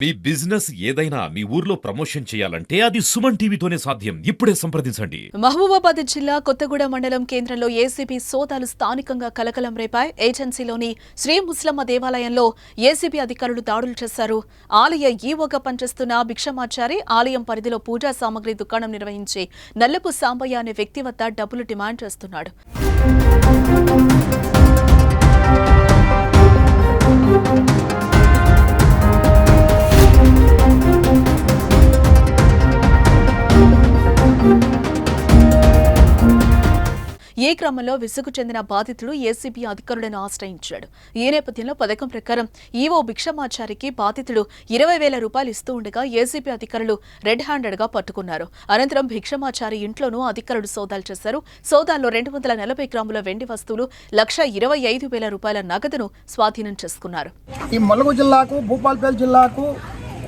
మీ business ఏదైనా మీ ఊర్లో promotion చేయాలంటే అది సుమన్ టీవీతోనే సాధ్యం. ఇప్పుడే సంప్రదించండి. మహబూబాబాద్ జిల్లా కొత్తగూడెం మండలం కేంద్రంలో ఏసీబీ సోదాలు స్థానికంగా కలకలం రేపాయి. ఏజెన్సీలోని శ్రీ ముస్లమ్మ దేవాలయంలో ఏసీబీ అధికారులు దాడులు చేశారు. ఆలయ ఈవోగా పనిచేస్తున్న భిక్షమాచారి ఆలయం పరిధిలో పూజా సామగ్రి దుకాణం నిర్వహించి నల్లపు సాంబయ్య అనే వ్యక్తి వద్ద డబ్బులు డిమాండ్ చేస్తున్నాడు. ఈ క్రమంలో విసుగు చెందిన బాధితుడు ఏసీబీ అధికారులను ఆశ్రయించాడు. ఈ నేపథ్యంలో పథకం ప్రకారం ఈవో భిక్షమాచారికి బాధితుడు 20,000 రూపాయలు ఇస్తూ ఉండగా ఏసీబీ అధికారులు రెడ్ హ్యాండెడ్ గా పట్టుకున్నారు. అనంతరం భిక్షమాచారి ఇంట్లోనూ అధికారులు సోదాలు చేశారు. సోదాల్లో 240 గ్రాముల వెండి వస్తువులు, 1,25,000 రూపాయల నగదును స్వాధీనం చేసుకున్నారు. ఈ ములుగు జిల్లాకు, భూపాలపల్లి జిల్లాకు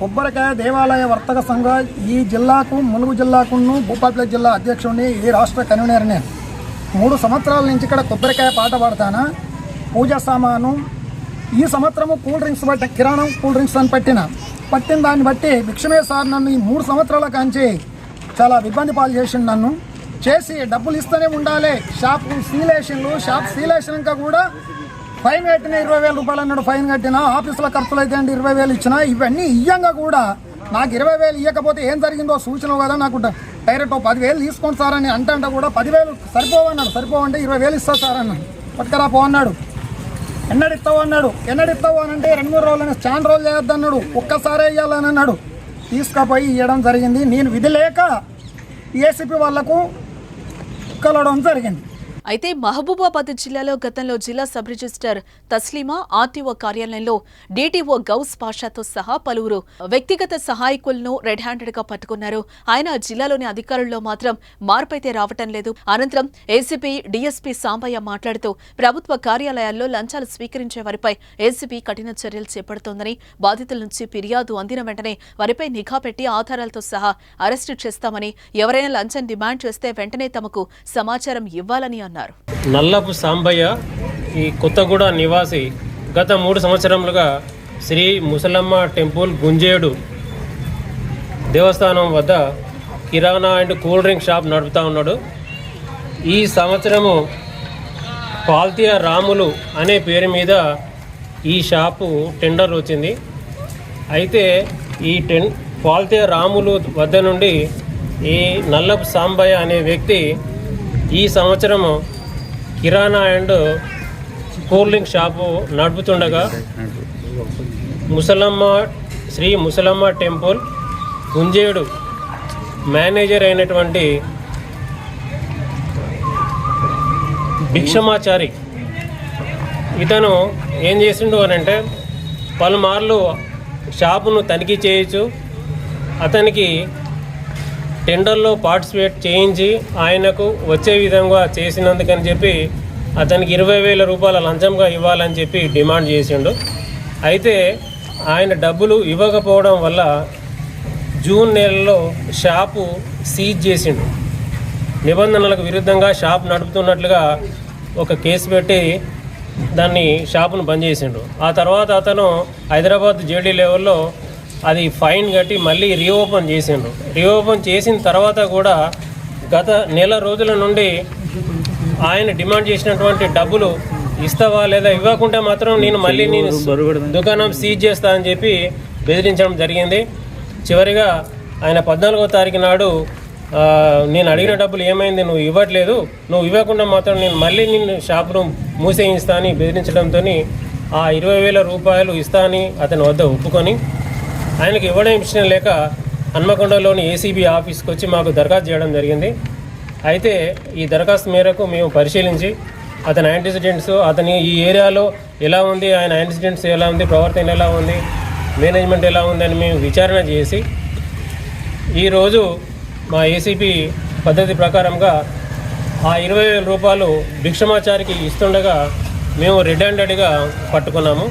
కొబ్బరికాయ దేవాలయ వర్తక సంఘ ఈ జిల్లాకు, ములుగు జిల్లాకును భూపాలపల్లి జిల్లా అధ్యక్షుడిని, ఈ రాష్ట్ర కన్వీనర్ని 3 సంవత్సరాల నుంచి ఇక్కడ కొబ్బరికాయ పాట పాడతానా, పూజా సామాను, ఈ సంవత్సరము కూల్ డ్రింక్స్ బట్టి కిరాణం కూల్ డ్రింక్స్ అని పట్టిన దాన్ని బట్టి భిక్షమే సార్ నన్ను ఈ 3 సంవత్సరాల కాంచి చాలా ఇబ్బంది పాలు చేసిండు. నన్ను చేసి డబ్బులు ఇస్తూనే ఉండాలి. షాప్ సీలేషన్గా కూడా ఫైన్ కట్టిన 20,000 రూపాయలు అన్నాడు. ఫైన్ కట్టిన ఆఫీసుల ఖర్చులు అయితే 20,000 ఇచ్చిన. ఇవన్నీ ఇయ్యంగా కూడా నాకు 20,000 ఇవ్వకపోతే ఏం జరిగిందో సూచన కదా, నాకు డైరెక్ట్ 10,000 తీసుకోండి సార్ అని అంటే కూడా 10,000 సరిపోవన్నాడు. సరిపోవంటే 20,000 ఇస్తా సార్ అన్నాడు. పట్టుకరా పో అన్నాడు. ఎన్నడిస్తావు అన్నాడు. ఎన్నడిస్తావు అని అంటే 2-3 రోజులు చాలా రోజులు చేయొద్దన్నాడు. ఒక్కసారే ఇవ్వాలని అన్నాడు. తీసుకుపోయి ఇవ్వడం జరిగింది. నేను విధి లేక ఏసీపీ వాళ్లకు కలవడం జరిగింది. అయితే మహబూబాబాద్ జిల్లాలో గతంలో జిల్లా సబ్ రిజిస్టర్ తస్లీమా ఆర్టీఓ కార్యాలయంలో డీటీఓ గౌస్ పాషాతో సహా పలువురు వ్యక్తిగత సహాయకులను రెడ్ హ్యాండెడ్ గా పట్టుకున్నారు. ఆయన జిల్లాలోని అధికారుల్లో మాత్రం మార్పైతే రావటం లేదు. అనంతరం ఏసీపీ డీఎస్పీ సాంబయ్య మాట్లాడుతూ ప్రభుత్వ కార్యాలయాల్లో లంచాలు స్వీకరించే వారిపై ఏసీపీ కఠిన చర్యలు చేపడుతోందని, బాధితుల నుంచి ఫిర్యాదు అందిన వెంటనే వారిపై నిఘా పెట్టి ఆధారాలతో సహా అరెస్టు చేస్తామని, ఎవరైనా లంచం డిమాండ్ చేస్తే వెంటనే తమకు సమాచారం ఇవ్వాలని అన్నారు. నల్లపు సాంబయ్య ఈ కొత్తగూడ నివాసి. గత 3 సంవత్సరములుగా శ్రీ ముసలమ్మ టెంపుల్ గుంజేడు దేవస్థానం వద్ద కిరాణా అండ్ కూల్ డ్రింక్ షాప్ నడుపుతూ ఉన్నాడు. ఈ సంవత్సరము పాల్తీయ రాములు అనే పేరు మీద ఈ షాపు టెండర్ వచ్చింది. అయితే ఈ పాల్తీయ రాములు వద్ద నుండి ఈ నల్లపు సాంబయ్య అనే వ్యక్తి ఈ సంవత్సరము kirana and cool drink shop నడుపుతుండగా శ్రీ ముసలమ్మ టెంపుల్ గుంజేడు మేనేజర్ అయినటువంటి భిక్షమాచారి ఇతను ఏం చేసిండు అని అంటే పలుమార్లు షాపును తనిఖీ చేయొచ్చు, అతనికి టెండర్లో పార్టిసిపేట్ చేయించి ఆయనకు వచ్చే విధంగా చేసినందుకని చెప్పి అతనికి 20,000 రూపాయల లంచంగా ఇవ్వాలని చెప్పి డిమాండ్ చేసిండు. అయితే ఆయన డబ్బులు ఇవ్వకపోవడం వల్ల జూన్ నెలలో షాపు సీజ్ చేసిండు. నిబంధనలకు విరుద్ధంగా షాప్ నడుపుతున్నట్లుగా ఒక కేసు పెట్టి దాన్ని షాపును బంద్ చేసిండు. ఆ తర్వాత అతను హైదరాబాద్ జేడీ లెవెల్లో అది ఫైన్ కట్టి మళ్ళీ రీఓపెన్ చేసిండు. రీఓపెన్ చేసిన తర్వాత కూడా గత నెల రోజుల నుండి ఆయన డిమాండ్ చేసినటువంటి డబ్బులు ఇస్తావా లేదా, ఇవ్వకుంటే మాత్రం నేను దుకాణం సీజ్ చేస్తా అని చెప్పి బెదిరించడం జరిగింది. చివరిగా ఆయన 14వ తారీఖు నాడు నేను అడిగిన డబ్బులు ఏమైంది, నువ్వు ఇవ్వట్లేదు, నువ్వు ఇవ్వకుండా మాత్రం నేను మళ్ళీ నిన్ను షాపును మూసేయిస్తా అని బెదిరించడంతో ఆ 20,000 రూపాయలు ఇస్తా అని అతని వద్ద ఒప్పుకొని ఆయనకు ఇవ్వడం ఇష్టం లేక హన్మకొండలోని ఏసీబీ ఆఫీస్కి వచ్చి మాకు దరఖాస్తు చేయడం జరిగింది. అయితే ఈ దరఖాస్తు మేరకు మేము పరిశీలించి అతని యాంటిసిడెంట్స్, అతని ఈ ఏరియాలో ఎలా ఉంది, ఆయన యాంటిసిడెంట్స్ ఎలా ఉంది, ప్రవర్తన ఎలా ఉంది, మేనేజ్మెంట్ ఎలా ఉంది అని మేము విచారణ చేసి ఈరోజు మా ఏసీపీ పద్ధతి ప్రకారంగా ఆ 20,000 రూపాయలు భిక్షమాచారికి ఇస్తుండగా మేము రెడ్ హ్యాండెడ్గా పట్టుకున్నాము.